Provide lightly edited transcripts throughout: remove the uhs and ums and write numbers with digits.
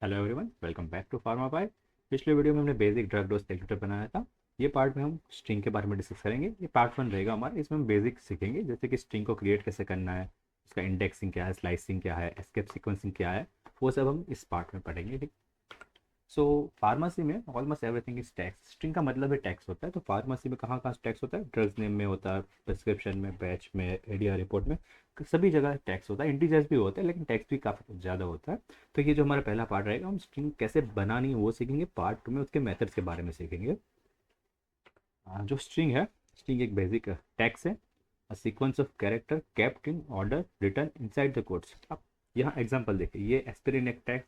Hello everyone, welcome back to Pharma Pi. पिछले video में हमने बेसिक ड्रग डोज कैलकुलेटर बनाया था। ये पार्ट में हम स्ट्रिंग के बारे में डिस्कस करेंगे। ये पार्ट 1 रहेगा हमारा। इसमें हम बेसिक सीखेंगे, जैसे कि स्ट्रिंग को क्रिएट कैसे करना है, उसका इंडेक्सिंग क्या है, स्लाइसिंग क्या है, एस्केप सीक्वेंसिंग क्या है, वो सब हम इस पार्ट में पढ़ेंगे। ठीक। सो फार्मेसी में almost everything is tax. String का मतलब है टैक्स होता है। तो फार्मेसी में कहाँ कहाँ टैक्स होता है? ड्रग्स नेम में होता है, प्रिस्क्रिप्शन में, बैच में, एडीआर रिपोर्ट में, सभी जगह टैक्स होता है। इंटीजर्स भी होते हैं लेकिन टैक्स भी काफ़ी ज़्यादा होता है। तो ये जो हमारा पहला पार्ट रहेगा, हम स्ट्रिंग कैसे बनानी है वो सीखेंगे। पार्ट 2 में उसके मेथड्स के बारे में सीखेंगे। जो स्ट्रिंग है, स्ट्रिंग एक बेसिक टैक्स है, a sequence of character kept in order return inside the quotes. अब यहाँ एग्जांपल देखिए, ये एस्पिरिन एक टैक्स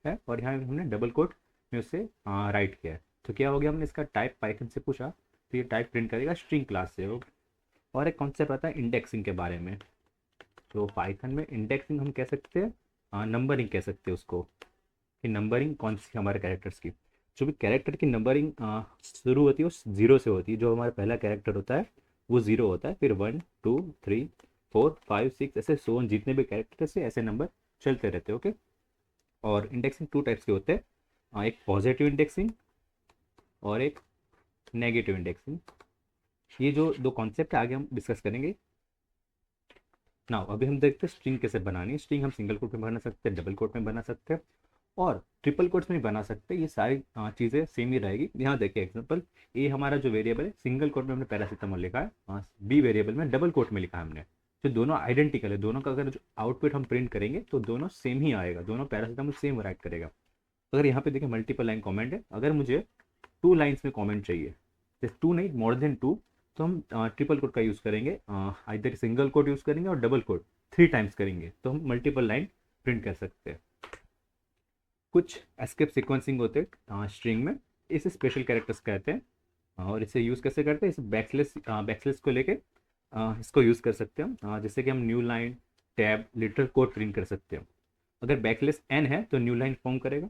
है और यहाँ हमने डबल कोट में उससे राइट किया है। तो क्या हो गया, हमने इसका टाइप पाइथन से पूछा तो ये टाइप प्रिंट करेगा स्ट्रिंग क्लास से। वो और एक कॉन्सेप्ट आता है इंडेक्सिंग के बारे में। तो पाइथन में इंडेक्सिंग हम कह सकते हैं, नंबरिंग कह सकते हैं उसको, कि नंबरिंग कौन सी हमारे कैरेक्टर्स की, जो भी कैरेक्टर की नंबरिंग शुरू होती है वो जीरो से होती है। जो हमारा पहला कैरेक्टर होता है वो जीरो होता है, फिर 1 2 3 4 5 6 ऐसे सोन, जितने भी कैरेक्टर से ऐसे नंबर चलते रहते हैं। ओके। और इंडेक्सिंग टू टाइप्स के होते हैं, एक पॉजिटिव इंडेक्सिंग और एक नेगेटिव इंडेक्सिंग। ये जो दो कॉन्सेप्ट है आगे हम डिस्कस करेंगे। ना अभी हम देखते हैं स्ट्रिंग कैसे बनानी है। स्ट्रिंग हम सिंगल कोट में बना सकते हैं, डबल कोट में बना सकते हैं और ट्रिपल कोट्स में भी बना सकते हैं। ये सारी चीज़ें सेम ही रहेगी। यहाँ देखिए एग्जांपल, ए हमारा जो वेरिएबल है, सिंगल कोट में हमने पैरासीटामोल लिखा है, बी वेरिएबल में डबल कोट में लिखा है हमने। जो दोनों आइडेंटिकल है, दोनों का अगर जो आउटपुट हम प्रिंट करेंगे तो दोनों सेम ही आएगा, दोनों पैरासीटामोल सेम राइट करेगा। अगर यहाँ पे देखिए मल्टीपल लाइन कॉमेंट है, अगर मुझे 2 लाइन्स में कमेंट चाहिए, जैसे 2 नहीं, मोर देन 2, तो हम ट्रिपल कोट का यूज़ करेंगे। इधर सिंगल कोट यूज़ करेंगे और डबल कोट 3 टाइम्स करेंगे तो हम मल्टीपल लाइन प्रिंट कर सकते हैं। कुछ एस्केप सीक्वेंसिंग होते हैं स्ट्रिंग में, इसे स्पेशल कैरेक्टर्स कहते हैं। और इसे यूज़ कैसे करते हैं, इसे बैकस्लेस को लेके इसको यूज़ कर सकते हैं। जैसे कि हम new line, tab, literal code print कर सकते हैं। अगर बैकस्लेस एन है तो न्यू लाइन फॉर्म करेगा,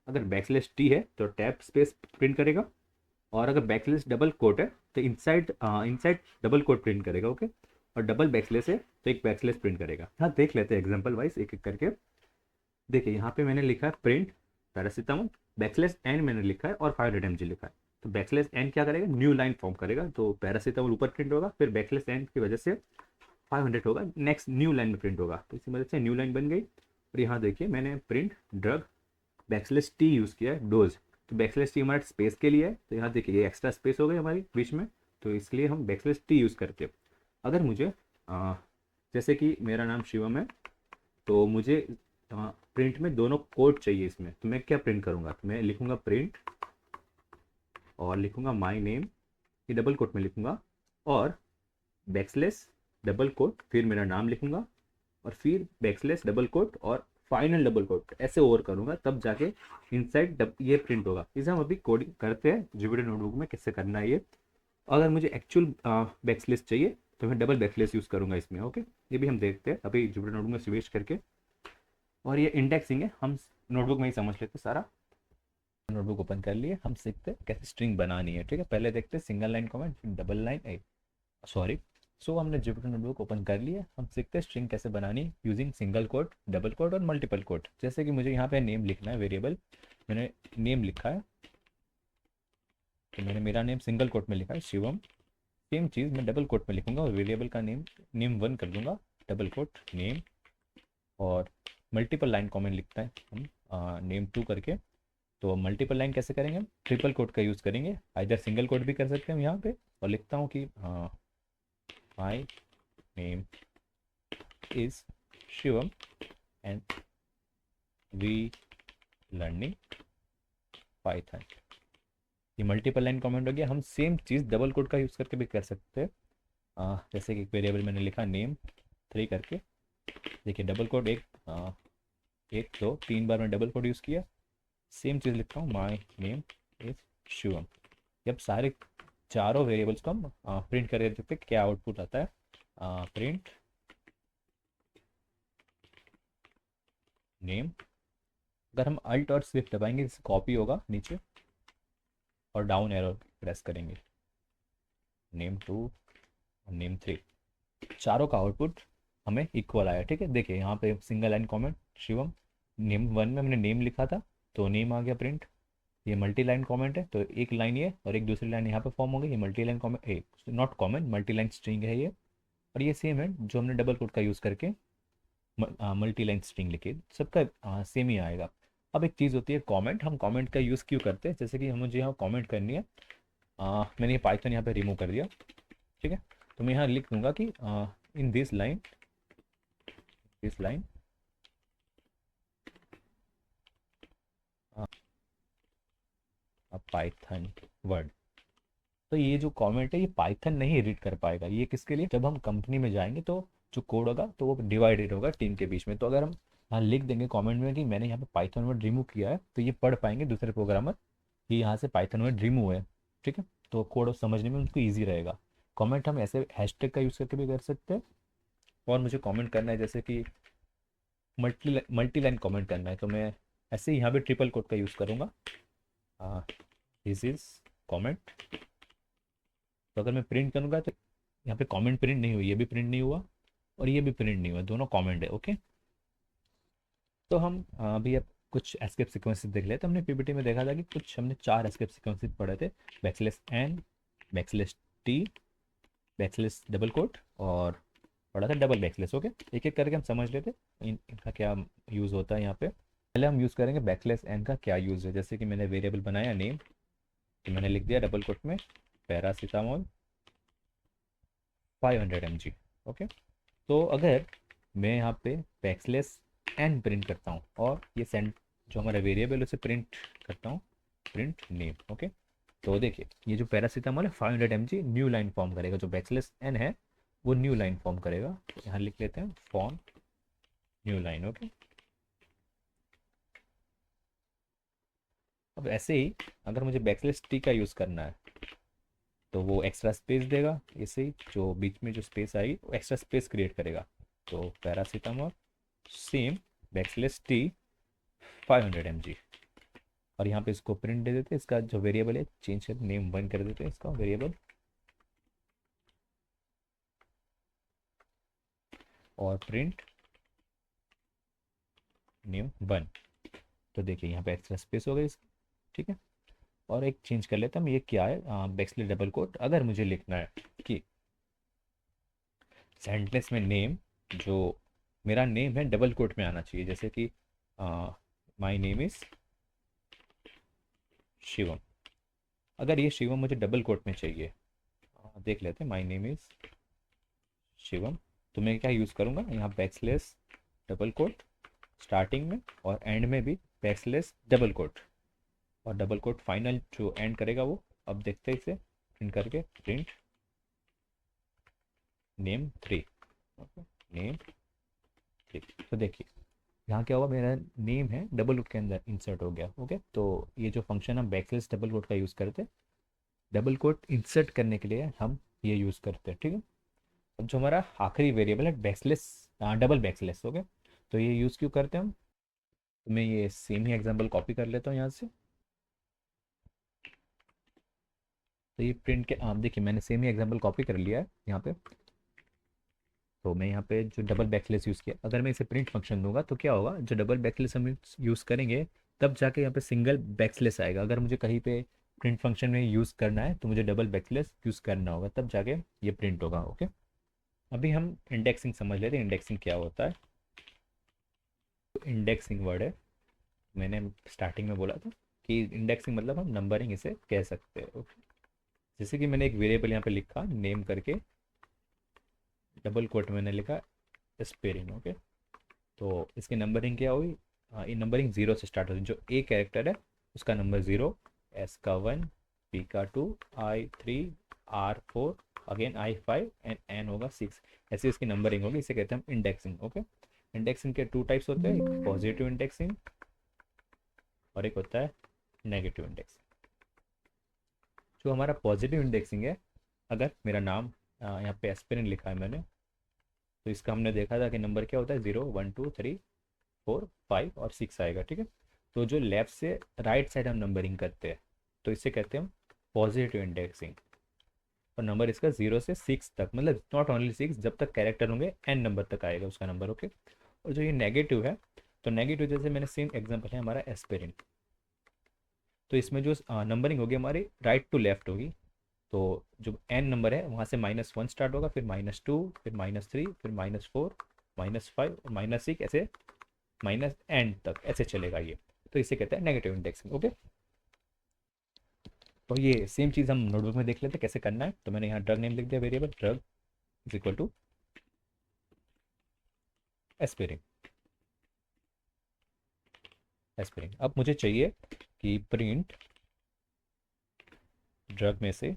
अगर बैकस्लेस टी है तो टैब स्पेस प्रिंट करेगा, और अगर बैकस्लेस डबल कोट है तो inside inside double quote print करेगा। ओके। और डबल बैकस्लेस है तो एक बैकस्लेस प्रिंट करेगा। हाँ, देख लेते हैं एग्जांपल वाइज एक एक करके। देखिए यहाँ पे मैंने लिखा है प्रिंट पैरासीटामोल, बैकस्लेस एन मैंने लिखा है और 500 mg लिखा है। तो बैकस्लेस एन क्या करेगा, न्यू लाइन फॉर्म करेगा, तो पैरासीटामोल ऊपर प्रिंट होगा, फिर बैकस्लेस एन की वजह से 500 होगा, नेक्स्ट न्यू लाइन में प्रिंट होगा। तो इसी वजह से न्यू लाइन बन गई। और यहाँ देखिए मैंने print drug backslash T use किया है, डोज। तो बैकस्लेस टी हमारे स्पेस के लिए है, तो यहाँ देखिए ये एक्स्ट्रा स्पेस हो गई हमारी बीच में, तो इसलिए हम बैकस्लेस टी यूज़ करते हैं। अगर मुझे जैसे कि मेरा नाम शिवम है, तो मुझे प्रिंट में दोनों कोड चाहिए इसमें, तो मैं क्या प्रिंट करूँगा, तो मैं लिखूँगा प्रिंट और लिखूँगा माई नेम, ये डबल कोट में लिखूँगा, और बैकस्लेस डबल कोट, फिर मेरा नाम लिखूँगा, और फिर बैकस्लेस डबल कोट और फाइनल डबल कोट, ऐसे ओवर करूँगा, तब जाके इनसाइड ये प्रिंट होगा। इसे हम अभी कोडिंग करते हैं जुपिटर नोटबुक में कैसे करना है ये। अगर मुझे एक्चुअल बैकस्लेस चाहिए तो मैं डबल बैकस्लेस यूज़ करूँगा इसमें। ओके। ये भी हम देखते हैं अभी जुपिटर नोटबुक में स्विच करके। और ये इंडेक्सिंग है, हम नोटबुक में ही समझ लेते सारा। नोटबुक ओपन कर लिए, हम सीखते हैं कैसे स्ट्रिंग बनानी है। ठीक है, पहले देखते हैं सिंगल लाइन कमेंट, फिर डबल लाइन, सॉरी। सो हमने जुपिटर नोटबुक ओपन कर लिया, हम सीखते हैं स्ट्रिंग कैसे बनानी using single quote, double quote और मल्टीपल कोट। जैसे कि मुझे यहाँ पे नेम लिखना है, वेरिएबल मैंने नेम लिखा है, तो मैंने मेरा नेम सिंगल कोट में लिखा है शिवम। सेम चीज़ मैं डबल कोट में लिखूंगा और वेरिएबल का नेम नेम 1 कर दूंगा, डबल कोट नेम। और मल्टीपल लाइन कॉमेंट लिखता है हम नेम 2 करके। तो मल्टीपल लाइन कैसे करेंगे, हम ट्रिपल कोट का यूज़ करेंगे, इधर सिंगल कोट भी कर सकते हैं हम यहाँ पे। और लिखता हूँ कि my name is Shivam and we learning Python. ये मल्टीपल लाइन कमेंट हो गया। हम सेम चीज़ डबल कोट का यूज़ करके भी कर सकते हैं। जैसे कि एक वेरिएबल मैंने लिखा नेम 3 करके, देखिए डबल कोट एक दो 3 बार मैंने डबल कोट यूज़ किया। सेम चीज़ लिखता हूँ माई नेम इज शिवम। अब सारे चारों वेरिएबल्स को हम प्रिंट करके देखते हैं क्या आउटपुट आता है। प्रिंट नेम, अगर हम अल्ट और स्विफ्ट दबाएंगे इससे कॉपी होगा नीचे, और डाउन एरो प्रेस करेंगे, नेम 2 और नेम 3, चारों का आउटपुट हमें इक्वल आया। ठीक है, देखिए यहाँ पे single line comment Shivam, name 1 में मैंने नेम लिखा था, तो नेम आ गया प्रिंट। ये मल्टी लाइन कमेंट है, तो एक लाइन ये और एक दूसरी लाइन यहाँ पे फॉर्म हो गई, ये मल्टी लाइन कमेंट, एक not common multi line string है ये। और ये सेम है जो हमने डबल कोट का यूज़ करके मल्टी लाइन स्ट्रिंग लिखी, सबका सेम ही आएगा। अब एक चीज़ होती है कमेंट, हम कमेंट का यूज़ क्यों करते हैं, जैसे कि हम मुझे यहाँ कमेंट करनी है, मैंने ये पाइथन यहाँ पे रिमूव कर दिया, ठीक है। तो मैं यहाँ लिख दूंगा कि in this line Python word. तो ये जो कमेंट है ये पाइथन नहीं रीड कर पाएगा, ये किसके लिए, जब हम कंपनी में जाएंगे तो जो कोड होगा तो वो डिवाइडेड होगा टीम के बीच में। तो अगर हम यहाँ लिख देंगे कमेंट में कि मैंने यहाँ पे पाइथन वर्ड रिमूव किया है, तो ये पढ़ पाएंगे दूसरे प्रोग्रामर कि यहाँ से पाइथन वर्ड रिमूव है, ठीक है। तो कोड समझने में उनको ईजी रहेगा। कमेंट हम ऐसे हैशटैग का यूज़ करके भी कर सकते हैं। और मुझे कमेंट करना है जैसे कि मल्टी लाइन कमेंट करना है, तो मैं ऐसे ही यहाँ पे ट्रिपल कोट का यूज़ करूँगा, दिस इज कमेंट। तो अगर मैं प्रिंट करूँगा तो यहाँ पे कमेंट प्रिंट नहीं हुई, ये भी प्रिंट नहीं हुआ और ये भी प्रिंट नहीं हुआ, दोनों कमेंट है, ओके। तो हम अभी अब कुछ एस्केप सीक्वेंसेस देख लेते हैं। हमने पीपीटी में देखा था कि कुछ हमने 4 एस्केप सीक्वेंसेस पढ़े थे, backslash n, backslash t, backslash double quote और पढ़ा था डबल बैकस्लैश, ओके। एक एक करके हम समझ लेते इनका क्या यूज़ होता है। यहाँ पे पहले हम यूज़ करेंगे बैकस्लैश एन का क्या यूज़ है। जैसे कि मैंने वेरिएबल बनाया नेम, तो मैंने लिख दिया डबल कोट में पैरासीटामोल 500 mg, ओके। तो अगर मैं यहाँ पे बैकस्लैश एन प्रिंट करता हूँ और ये सेंड जो हमारा वेरिएबल उसे प्रिंट करता हूँ, प्रिंट नेम, ओके। तो देखिए ये जो पैरासीटामोल है 500 mg न्यू लाइन फॉर्म करेगा, जो बैकस्लैश एन है वो न्यू लाइन फॉर्म करेगा। यहाँ लिख लेते हैं फॉर्म न्यू लाइन, ओके। अब ऐसे ही अगर मुझे बैकस्लैश टी का यूज़ करना है तो वो एक्स्ट्रा स्पेस देगा, ऐसे ही जो बीच में जो स्पेस आएगी वो एक्स्ट्रा स्पेस क्रिएट करेगा। तो paracetamol same backslash T 500 mg, और यहाँ पे इसको प्रिंट दे देते हैं, इसका जो वेरिएबल है चेंज कर नेम 1 कर देते हैं इसका वेरिएबल, और प्रिंट नेम 1। तो देखिए यहाँ पे एक्स्ट्रा स्पेस हो गई इसकी, ठीक है। और एक चेंज कर लेता हूँ, ये क्या है बैकस्लैश डबल कोट। अगर मुझे लिखना है कि सेंटेंस में नेम, जो मेरा नेम है डबल कोट में आना चाहिए, जैसे कि माय नेम इज शिवम। अगर ये शिवम मुझे डबल कोट में चाहिए, देख लेते हैं माय नेम इज शिवम, तो मैं क्या यूज़ करूँगा यहाँ बैकस्लैश डबल कोट स्टार्टिंग में और एंड में भी बैकस्लैश डबल कोट, और डबल कोट फाइनल जो एंड करेगा वो। अब देखते हैं इसे प्रिंट करके, प्रिंट नेम 3, ओके, नेम 3। तो देखिए यहाँ क्या हुआ, मेरा नेम है डबल कोट के अंदर इंसर्ट हो गया, ओके। तो ये जो फंक्शन हम बैकस्लैश डबल कोट का यूज़ करते हैं, डबल कोट इंसर्ट करने के लिए हम ये यूज़ करते हैं, ठीक है। अब जो हमारा आखिरी वेरिएबल है बैकस्लैश डबल बैकस्लैश, ओके। तो ये यूज़ क्यों करते हैं हम, तो मैं ये सेम ही एग्जांपल कॉपी कर लेता हूँ यहाँ से। तो ये प्रिंट के आप देखिए मैंने सेम ही एग्जांपल कॉपी कर लिया है यहाँ पे। तो मैं यहाँ पे जो डबल बैकस्लैश यूज़ किया, अगर मैं इसे प्रिंट फंक्शन दूंगा तो क्या होगा, जो डबल बैकस्लैश हम यूज़ करेंगे तब जाके यहाँ पे सिंगल बैकस्लैश आएगा। अगर मुझे कहीं पे प्रिंट फंक्शन में यूज़ करना है तो मुझे डबल बैकस्लैश यूज़ करना होगा, तब जाके ये प्रिंट होगा, ओके। अभी हम इंडेक्सिंग समझ लेते हैं, इंडेक्सिंग क्या होता है। तो इंडेक्सिंग वर्ड है, मैंने स्टार्टिंग में बोला था कि इंडेक्सिंग मतलब हम नंबरिंग इसे कह सकते हैं, ओके। जैसे कि मैंने एक वेरिएबल यहाँ पे लिखा नेम करके, डबल कोट मैंने लिखा एस्पेरिन, ओके। तो इसकी नंबरिंग क्या हुई, ये नंबरिंग 0 से स्टार्ट होती है। जो ए कैरेक्टर है उसका नंबर 0, एस का 1, पी का 2, I 3, R 4, again I 5 and N होगा 6। ऐसे इसकी नंबरिंग होगी, इसे कहते हैं हम इंडेक्सिंग, ओके। इंडेक्सिंग के 2 टाइप्स होते हैं, एक पॉजिटिव इंडेक्सिंग और एक होता है नेगेटिव इंडेक्सिंग। जो हमारा पॉजिटिव इंडेक्सिंग है, अगर मेरा नाम यहाँ पे एस्पिरिन लिखा है मैंने, तो इसका हमने देखा था कि नंबर क्या होता है 0 1 2 3 4 5 और 6 आएगा, ठीक है। तो जो लेफ्ट से राइट साइड हम नंबरिंग करते हैं तो इसे कहते हैं हम पॉजिटिव इंडेक्सिंग। और नंबर इसका 0 से 6 तक, मतलब नॉट ओनली 6, जब तक कैरेक्टर होंगे n नंबर तक आएगा उसका नंबर, ओके। और जो ये नेगेटिव है, तो नेगेटिव जैसे मैंने सेम एग्जांपल है हमारा एस्पिरिन। तो इसमें जो नंबरिंग होगी हमारी राइट टू लेफ्ट होगी। तो जो एन नंबर है वहाँ से -1 स्टार्ट होगा, फिर -2, फिर -3, फिर -4, -5 और -6, ऐसे माइनस एंड तक ऐसे चलेगा ये। तो इसे कहते हैं नेगेटिव इंडेक्सिंग। ओके, तो ये सेम चीज़ हम नोटबुक में देख लेते हैं कैसे करना है। तो मैंने यहाँ ड्रग नेम लिख दिया, variable drug is equal to aspirin. Aspirin, अब मुझे चाहिए कि प्रिंट ड्रग में से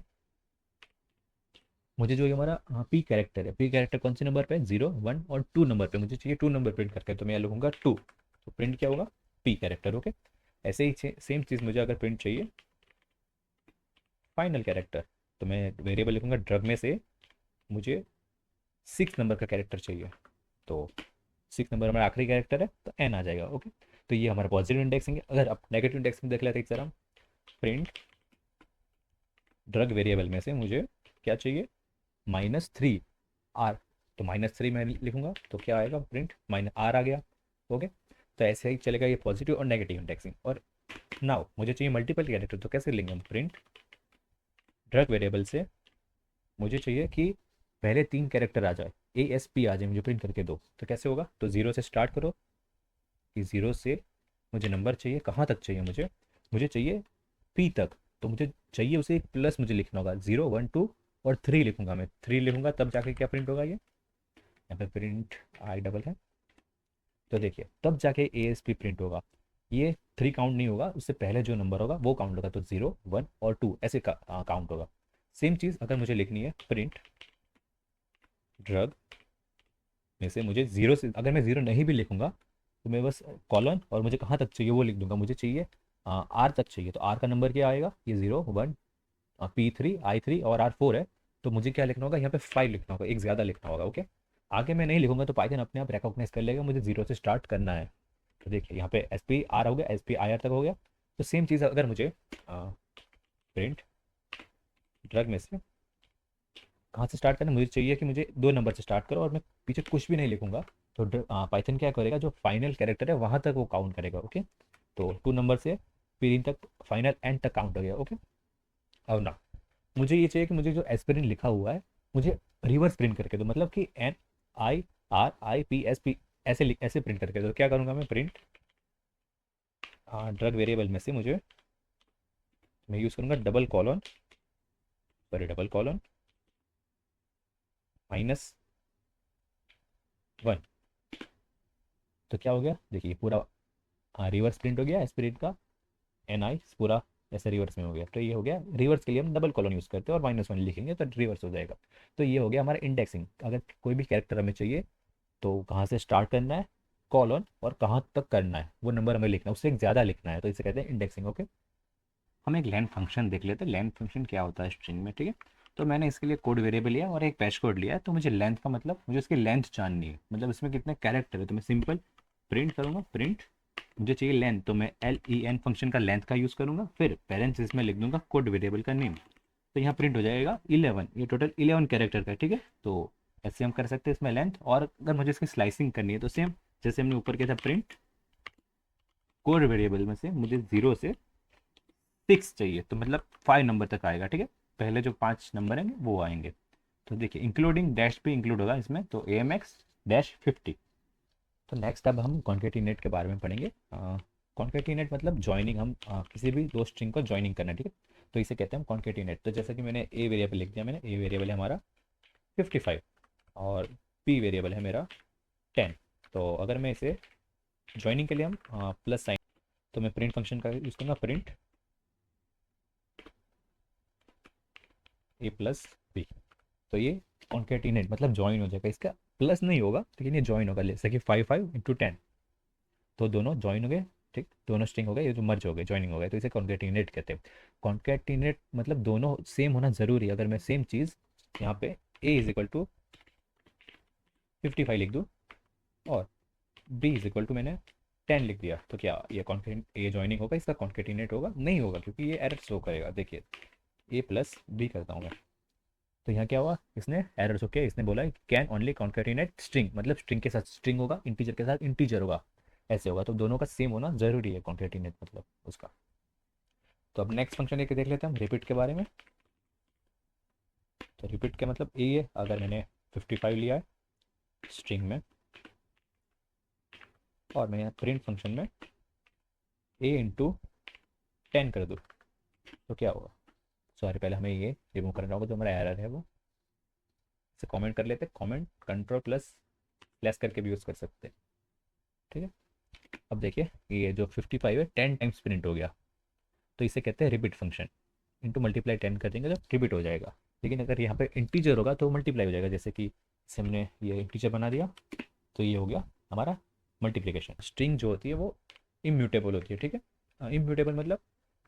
मुझे जो ये हमारा पी कैरेक्टर है, पी कैरेक्टर कौन से नंबर पे है, 0, 1 और 2 नंबर पे मुझे चाहिए 2 नंबर प्रिंट करके, तो मैं लिखूंगा 2। तो प्रिंट क्या होगा, पी कैरेक्टर। ओके, ऐसे ही सेम चीज़ मुझे अगर प्रिंट चाहिए फाइनल कैरेक्टर, तो मैं वेरिएबल लिखूंगा ड्रग में से मुझे 6 नंबर का कैरेक्टर चाहिए। तो 6 नंबर हमारा आखिरी कैरेक्टर है, तो एन आ जाएगा। ओके, तो ये हमारा पॉजिटिव इंडेक्सिंग है। अगर आप नेगेटिव इंडेक्सिंग देख लेते हैं एक जरा, प्रिंट ड्रग वेरिएबल में से मुझे क्या चाहिए, -3 आर। तो -3 मैं लिखूंगा तो क्या आएगा, प्रिंट -r आ गया। ओके, तो ऐसे ही चलेगा ये पॉजिटिव और नेगेटिव इंडेक्सिंग। और नाउ मुझे चाहिए मल्टीपल कैरेक्टर, तो कैसे लेंगे हम, प्रिंट ड्रग वेरिएबल से मुझे चाहिए कि पहले 3 कैरेक्टर आ जाए, ASP आ जाए, मुझे प्रिंट करके दो। तो कैसे होगा, तो 0 से स्टार्ट करो कि 0 से मुझे नंबर चाहिए, कहाँ तक चाहिए मुझे, मुझे चाहिए P तक। तो मुझे चाहिए उसे एक प्लस मुझे लिखना होगा, 0, 1, 2 और 3 लिखूंगा। मैं 3 लिखूंगा तब जाके क्या प्रिंट होगा, ये यहाँ पे प्रिंट आई डबल है। तो देखिए तब जाके ASP प्रिंट होगा। ये 3 काउंट नहीं होगा, उससे पहले जो नंबर होगा वो काउंट होगा। तो 0, 1 और 2 ऐसे काउंट होगा। सेम चीज़ अगर मुझे लिखनी है, प्रिंट ड्रग में से मुझे 0 से, अगर मैं 0 नहीं भी लिखूंगा तो मैं बस कॉलन और मुझे कहाँ तक चाहिए वो लिख दूंगा। मुझे चाहिए R तक चाहिए, तो R का नंबर क्या आएगा, ये 0, 1, P3, I3 और R4 है। तो मुझे क्या लिखना होगा, यहाँ पे 5 लिखना होगा, एक ज़्यादा लिखना होगा। ओके, आगे मैं नहीं लिखूंगा तो पाइथन अपने आप रिकॉग्नाइज कर लेगा मुझे 0 से स्टार्ट करना है। तो देखिए यहाँ पे SP R हो गया, SP IR तक हो गया। तो सेम चीज़ अगर मुझे प्रिंट ड्रग में से कहाँ से स्टार्ट करना, मुझे चाहिए कि मुझे 2 नंबर से स्टार्ट करो और मैं पीछे कुछ भी नहीं लिखूंगा। तो पाइथन क्या करेगा, जो फाइनल कैरेक्टर है वहाँ तक वो काउंट करेगा। ओके, तो 2 नंबर से फिर इन तक फाइनल एंड तक काउंट हो गया। ओके, अब ना मुझे ये चाहिए कि मुझे जो एस्पिरिन लिखा हुआ है मुझे रिवर्स प्रिंट करके दो, मतलब कि NIRIPSP ऐसे प्रिंट करके दो। क्या करूँगा मैं, प्रिंट ड्रग वेरिएबल में से मुझे, मैं यूज़ करूँगा double colon, sorry double colon -1। तो क्या हो गया, देखिए पूरा रिवर्स प्रिंट हो गया एस्पिरिन का, NI पूरा ऐसे रिवर्स में हो गया। तो ये हो गया, रिवर्स के लिए हम डबल कॉलन यूज़ करते हैं और -1 लिखेंगे तो रिवर्स हो जाएगा। तो ये हो गया हमारा इंडेक्सिंग। अगर कोई भी कैरेक्टर हमें चाहिए तो कहाँ से स्टार्ट करना है, कॉलन, और कहाँ तक करना है वो नंबर हमें लिखना है, उससे एक ज़्यादा लिखना है, तो इसे कहते हैं इंडेक्सिंग। ओके, हम एक लेंथ फंक्शन देख लेते हैं। लेंथ फंक्शन क्या होता है स्ट्रिंग में, ठीक है। तो मैंने इसके लिए कोड वेरिएबल लिया और एक पैच कोड लिया है। तो मुझे लेंथ का मतलब, मुझे उसकी लेंथ जाननी है, मतलब इसमें कितने कैरेक्टर है। तो मैं सिंपल प्रिंट करूँगा, प्रिंट मुझे चाहिए लेंथ, तो मैं LEN फंक्शन का लेंथ का यूज़ करूँगा, फिर पेरेंथेसिस में लिख दूंगा कोड वेरिएबल का नेम। तो यहाँ प्रिंट हो जाएगा 11, ये टोटल 11 कैरेक्टर का है, ठीक है। तो ऐसे हम कर सकते हैं इसमें लेंथ। और अगर मुझे इसकी स्लाइसिंग करनी है तो सेम जैसे हमने ऊपर किया था, प्रिंट कोड वेरिएबल में से मुझे 0 से 6 चाहिए, तो मतलब 5 नंबर तक आएगा, ठीक है। पहले जो 5 नंबर हैं वो आएंगे। तो देखिए इंक्लूडिंग डैश भी इंक्लूड होगा इसमें, तो AMX-50। तो नेक्स्ट अब हम कॉन्केटिनेट के बारे में पढ़ेंगे। कॉन्केटिनेट मतलब ज्वाइनिंग, हम किसी भी दो स्ट्रिंग को ज्वाइनिंग करना, ठीक है। तो इसे कहते हैं हम कॉन्केटिनेट। तो जैसा कि मैंने ए वेरिएबल लिख दिया, मैंने ए वेरिएबल है हमारा 55 और पी वेरिएबल है मेरा 10। तो अगर मैं इसे ज्वाइनिंग के लिए हम प्लस साइन, तो मैं प्रिंट फंक्शन का यूज़ करूँगा, प्रिंट A+B। तो ये कॉन्केटिनेट मतलब ज्वाइन हो जाएगा, इसका प्लस नहीं होगा लेकिन ये ज्वाइन होगा। जैसे कि 5 5 × 10, तो दोनों ज्वाइन हो गए, ठीक, दोनों स्ट्रिंग हो गए, ये जो मर्ज हो गए, ज्वाइनिंग हो गए, तो इसे कॉन्केटिनेट कहते हैं। कॉन्केटिनेट मतलब दोनों सेम होना ज़रूरी है। अगर मैं सेम चीज़ यहाँ पे A = 55 लिख दूँ और B = मैंने 10 लिख दिया, तो क्या ये ज्वाइनिंग होगा, इसका कॉन्केटिनेट होगा? नहीं होगा, क्योंकि ये एरर शो करेगा। देखिए A+B करता हूँ मैं, तो यहाँ क्या हुआ, इसने एरर शो किया, इसने बोला कैन ओनली कॉन्केटिनेट स्ट्रिंग, मतलब स्ट्रिंग के साथ स्ट्रिंग होगा, इंटीजर के साथ इंटीजर होगा, ऐसे होगा। तो दोनों का सेम होना ज़रूरी है कॉन्केटिनेट मतलब उसका। तो अब नेक्स्ट फंक्शन एक देख लेते हैं हम रिपीट के बारे में। तो रिपीट का मतलब ये है, अगर मैंने 55 लिया है स्ट्रिंग में और मैं यहाँ प्रिंट फंक्शन में a × 10 कर दूँ तो क्या होगा। सॉरी, पहले हमें ये रिमूव करना होगा जो हमारा एरर है वो। इसे कमेंट कर लेते हैं, कमेंट कंट्रोल प्लस प्लस करके भी यूज़ कर सकते हैं। ठीक है, अब देखिए ये जो 55 है 10 टाइम्स प्रिंट हो गया, तो इसे कहते हैं रिपीट फंक्शन। इंटू मल्टीप्लाई 10 कर देंगे तो रिपीट हो जाएगा। लेकिन अगर यहाँ पे इंटीजर होगा तो मल्टीप्लाई हो जाएगा, जैसे कि इसे हमने ये इंटीजर बना दिया तो ये हो गया हमारा मल्टीप्लिकेशन। स्ट्रिंग जो होती है वो इम्यूटेबल होती है। ठीक है, इम्यूटेबल मतलब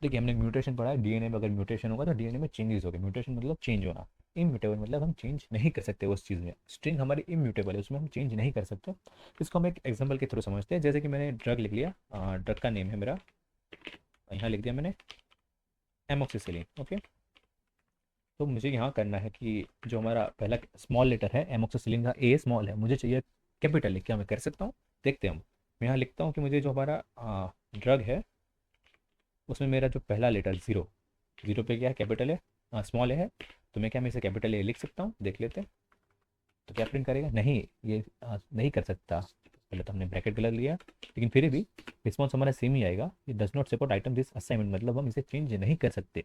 देखिए हमने म्यूटेशन पढ़ा है, डीएनए में अगर म्यूटेशन होगा तो डीएनए में चेंजेस होंगे। म्यूटेशन मतलब चेंज होना। इम्यूटेबल मतलब हम चेंज नहीं कर सकते उस चीज़ में। स्ट्रिंग हमारी इम्यूटेबल है, उसमें हम चेंज नहीं कर सकते। इसको हम एक एग्जांपल के थ्रू समझते हैं। जैसे कि मैंने ड्रग लिख लिया, ड्रग का नेम है मेरा, यहाँ लिख दिया मैंने एमोक्सिसिलिन। ओके, तो मुझे यहाँ करना है कि जो हमारा पहला स्मॉल लेटर है एमोक्सिसिलिन का ए स्मॉल है, मुझे चाहिए कैपिटल है। क्या मैं कर सकता हूँ? देखते हैं हम। मैं यहाँ लिखता हूँ कि मुझे जो हमारा ड्रग है उसमें मेरा जो पहला लेटर जीरो, जीरो पे क्या है? कैपिटल है, स्मॉल है। तो मैं क्या, मैं इसे कैपिटल ए लिख सकता हूँ? देख लेते हैं। तो क्या प्रिंट करेगा? नहीं, ये नहीं कर सकता। पहले तो हमने ब्रैकेट कलर लिया, लेकिन फिर भी रिस्पॉन्स हमारा सेम ही आएगा। ये does not support item this assignment, मतलब हम इसे चेंज नहीं कर सकते।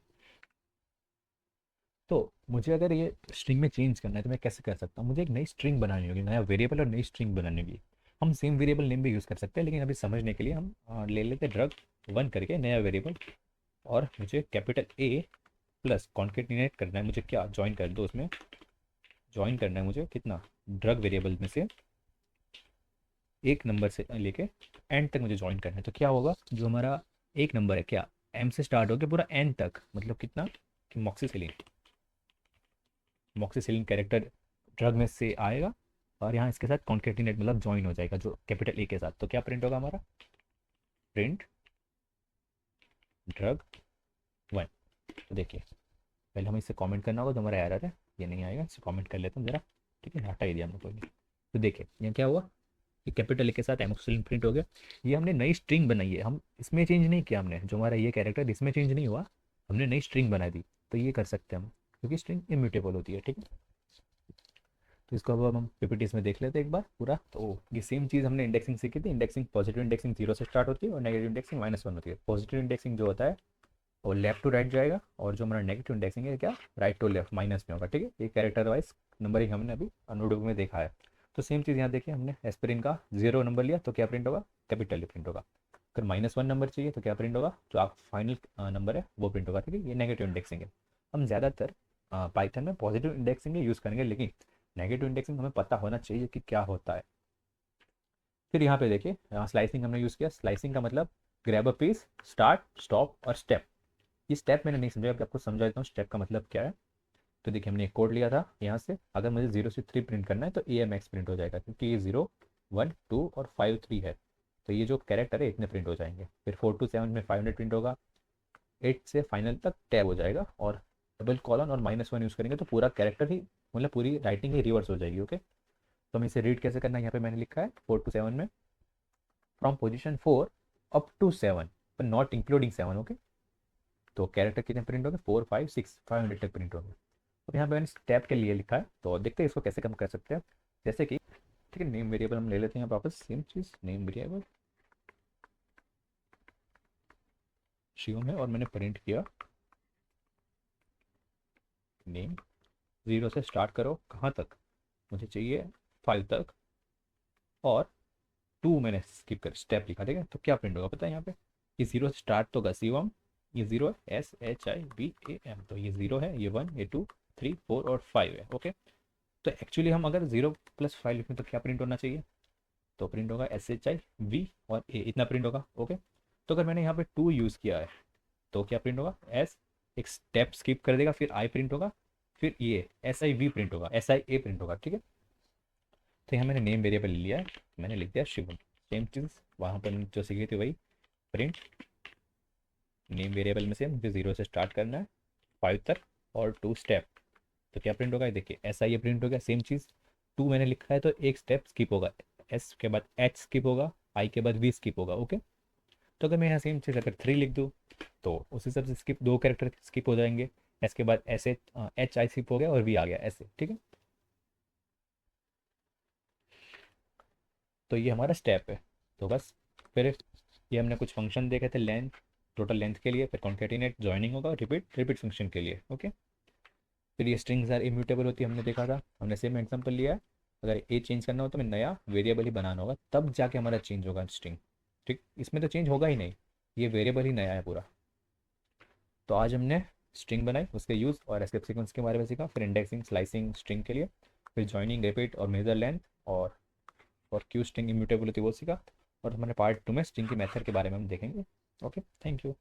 तो मुझे अगर ये स्ट्रिंग में चेंज करना है तो मैं कैसे कर सकता हूँ? मुझे एक नई स्ट्रिंग बनानी होगी, नया वेरिएबल और नई स्ट्रिंग बनानी होगी। हम सेम वेरिएबल नेम भी यूज़ कर सकते हैं, लेकिन अभी समझने के लिए हम ले लेते हैं ड्रग 1 करके नया वेरिएबल। और मुझे कैपिटल ए प्लस कॉन्केटिनेट करना है। मुझे क्या ज्वाइन कर दो उसमें, ज्वाइन करना है मुझे कितना, ड्रग वेरिएबल में से एक नंबर से लेके एंड तक मुझे ज्वाइन करना है। तो क्या होगा, जो हमारा एक नंबर है क्या एम से स्टार्ट होकर पूरा एन तक, मतलब कितना कि मॉक्सिसिलिन, मॉक्सिसिलिन कैरेक्टर ड्रग में से आएगा और यहाँ इसके साथ कॉन्केटिनेट मतलब ज्वाइन हो जाएगा जो कैपिटल ए के साथ। तो क्या प्रिंट होगा हमारा? Print drug 1। तो देखिए पहले हमें इसे कमेंट करना होगा, जो हमारा एरर है ये नहीं आएगा। इसे कमेंट कर लेते हैं ज़रा। ठीक है, हटा ही दिया हमने, कोई नहीं। तो देखिए यहाँ क्या हुआ, ये कैपिटल ए के साथ एमोक्सिलिन प्रिंट हो गया। ये हमने नई स्ट्रिंग बनाई है, हम इसमें चेंज नहीं किया हमने। जो हमारा ये कैरेक्टर इसमें चेंज नहीं हुआ, हमने नई स्ट्रिंग बना दी। तो ये कर सकते हैं हम, क्योंकि स्ट्रिंग इम्यूटेबल होती है। ठीक है, तो इसको अब हम पीपीटीज में देख लेते हैं एक बार पूरा। तो ये सेम चीज़ हमने इंडेक्सिंग सीखी थी। इंडेक्सिंग, पॉजिटिव इंडेक्सिंग 0 से स्टार्ट होती है और नेगेटिव इंडेक्सिंग -1 होती है। पॉजिटिव इंडेक्सिंग जो होता है वो लेफ्ट टू राइट जाएगा, और जो हमारा नेगेटिव इंडेक्सिंग है क्या, राइट टू लेफ्ट माइनस में होगा। ठीक है, ये कैरेक्टर वाइज नंबरिंग हमने अभी नोटबुक में देखा है। तो सेम चीज़ यहाँ देखिए, हमने एस्पिरिन का 0 नंबर लिया तो क्या प्रिंट होगा? कैपिटल प्रिंट होगा। अगर -1 नंबर चाहिए तो क्या प्रिंट होगा? जो आप फाइनल नंबर है वो प्रिंट होगा। ठीक है, ये नेगेटिव इंडेक्सिंग है। हम ज़्यादातर पाइथन में पॉजिटिव इंडेक्सिंग यूज़ करेंगे, लेकिन नेगेटिव इंडेक्सिंग हमें पता होना चाहिए कि क्या होता है। फिर यहाँ पे देखिए, यहाँ स्लाइसिंग हमने यूज़ किया। स्लाइसिंग का मतलब grab a piece, start, stop और स्टेप। ये स्टेप मैंने नहीं समझा, अभी आपको समझा देता हूँ स्टेप का मतलब क्या है। तो देखिए हमने एक कोड लिया था यहाँ से, अगर मुझे 0 से 3 प्रिंट करना है तो ए एम एक्स प्रिंट हो जाएगा, क्योंकि ये 0 1 2 और 5 3 है। तो ये जो कैरेक्टर है इतने प्रिंट हो जाएंगे। फिर 4 to 7 में 500 प्रिंट होगा, 8 से फाइनल तक टैब हो जाएगा, और डबल कॉलन और -1 यूज़ करेंगे तो पूरा कैरेक्टर ही, मतलब पूरी राइटिंग ही रिवर्स हो जाएगी। ओके, तो हम इसे रीड कैसे करना है, यहाँ पे मैंने लिखा है 4 to 7 में फ्रॉम पोजिशन 4 अप टू 7 पर नॉट इंक्लूडिंग 7। ओके, तो कैरेक्टर कितने प्रिंट हो गए? 4 5 6 500 तक प्रिंट हो गए। अब यहाँ पे मैंने स्टेप के लिए लिखा है, तो देखते हैं इसको कैसे कम कर सकते हैं। जैसे कि ठीक है, नेम वेरिएबल हम ले लेते हैं वापस, सेम चीज़ नेम वेरिएबल शिवम है, और मैंने प्रिंट किया नेम। 0 से स्टार्ट करो, कहाँ तक? मुझे चाहिए 5 तक, और 2 मैंने स्किप कर स्टेप लिखा। ठीक है, तो क्या प्रिंट होगा पता है यहाँ पे? ये 0 से स्टार्ट तो होगा शिवम, ये 0 है SHIVAM, तो ये 0 है, ये 1 ये 2 3 4 और 5 है। ओके, तो एक्चुअली हम अगर 0 + 5 लिखें तो क्या प्रिंट होना चाहिए? तो प्रिंट होगा SHIV और A, इतना प्रिंट होगा। ओके, तो अगर मैंने यहाँ पे 2 यूज़ किया है तो क्या प्रिंट होगा? S, एक स्टेप स्किप कर देगा, फिर I प्रिंट होगा, फिर ये SIV प्रिंट होगा, SIA प्रिंट होगा। ठीक है, तो यहाँ मैंने नेम वेरिएबल लिया है, मैंने लिख दिया शिवम। सेम चीज़ वहाँ पर जो सीखी थी वही, प्रिंट नेम वेरिएबल में से मुझे 0 से स्टार्ट करना है 5 तक और 2 स्टेप। तो क्या प्रिंट होगा? देखिए SIA प्रिंट हो गया। सेम चीज़ 2 मैंने लिखा है तो एक स्टेप स्किप होगा, S के बाद H स्किप होगा, I के बाद V स्किप होगा। ओके, तो अगर मैं यहाँ सेम चीज़ अगर 3 लिख दूँ तो उस हिसाब से स्किप, 2 कैरेक्टर स्किप हो जाएंगे। एस के बाद ऐसे एच आई स्किप हो गया और वी आ गया ऐसे, ठीक है। तो ये हमारा स्टेप है। तो बस फिर ये हमने कुछ फंक्शन देखे थे, लेंथ, टोटल लेंथ के लिए, फिर कॉन्केटिनेट, ज्वाइनिंग होगा, रिपीट, रिपीट फंक्शन के लिए, ओके। फिर ये स्ट्रिंग्स आर इम्यूटेबल होती है, हमने देखा था, हमने सेम एग्जांपल लिया है। अगर ए चेंज करना हो तो हमें नया वेरिएबल ही बनाना होगा, तब जाके हमारा चेंज होगा स्ट्रिंग, ठीक। इसमें तो चेंज होगा ही नहीं, ये वेरिएबल ही नया है पूरा। तो आज हमने स्ट्रिंग बनाई, उसके यूज़ और एस्केप सीक्वेंस के बारे में सीखा, फिर इंडेक्सिंग, स्लाइसिंग स्ट्रिंग के लिए, फिर ज्वाइनिंग, रिपीट और मेजर लेंथ, और क्यू स्ट्रिंग इम्यूटेबल होती है वो सीखा। और हमारे पार्ट 2 में स्ट्रिंग की मेथड के बारे में हम देखेंगे। Okay, thank you.